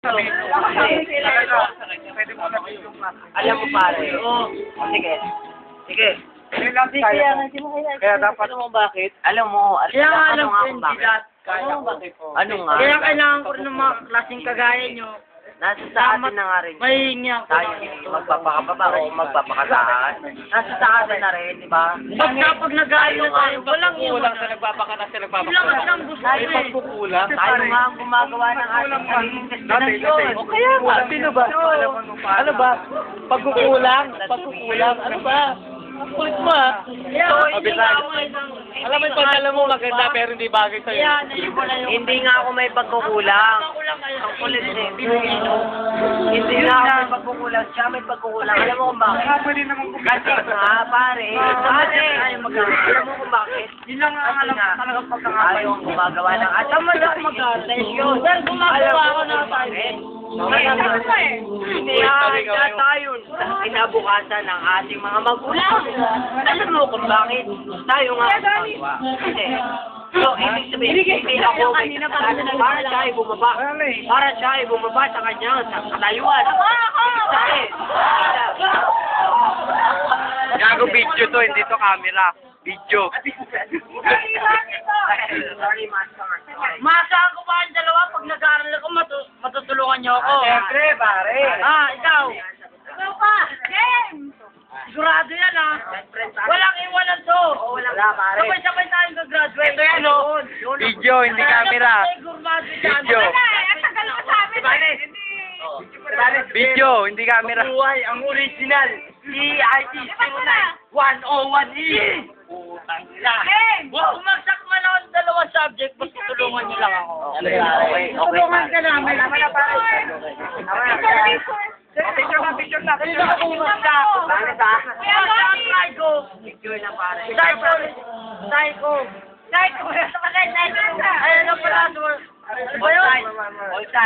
Alam mo pare. Sige. Sige. Kaya dapat alam mo bakit? Alam mo, ano nga kung bakit? Ano nga? Kaya kailangan ko rin ng mga klaseng kagaya nyo. Nasa sa atin na nga rin. Mahihingi ako. Tayo magpapakababa o magpapakataan. Nasa sa atin na rin, di ba? Pag nag-aayon na tayo, walang Kulang sa nagpapakata sa Ilang nagpapakata. ang gusto Ay, eh. pagkukulang. Tayo nga ang gumagawa ng ating sariling destinasyon. O kaya nga, sino ba? Ano ba? Pagkukulang? Pagkukulang? Ano ba? Ang kulit mo ah. Alam mo yung pag-alam mo maganda pero hindi bagay sa'yo. Kaya, naiwala yung... Hindi nga ako may pagkukulang. Ang kulit eh. Hindi nga ako may pagkukulang. Siya may pagkukulang. Alam mo kung bakit? Kasi nga, pare. Alam mo kung bakit? Yun lang ang alam ko talaga pagkakabay. Ayaw ang gumagawa ng ating Tama na ako destinasyon. Sir, gumagawa ako ng bakit? Hindi tayo sa kinabukasan ng ating mga magulang. Alam mo kung bakit? Tayo nga ang gumagawa. Kasi, so, ibig sabihin, hindi ako may kasalanan para siya ay bumaba. Para siya ay bumaba sa kanyang kalayuan. Dahil, Gago video to, hindi to camera. Video. sorry, master. Maasahan ko ba ang dalawa pag nag-aaral ako, matutulungan niyo ako? Siyempre, pare. Ikaw. Ikaw pa. James. Sigurado yan Walang iwanan to. Wala, pare. Sabay-sabay tayong gagraduate. Ito yan, oh. Video, hindi camera. Video. Video, hindi camera. Buhay ang original. CIT 101E. Bumagsak man ako ng dalawang subject, basta tulungan niyo lang ako. Okay. Tulungan ka namin. Picture na. Pare, sa akin. Psycho. Picture na, pare. Psycho. Psycho. Ayun na pala. All time. All time.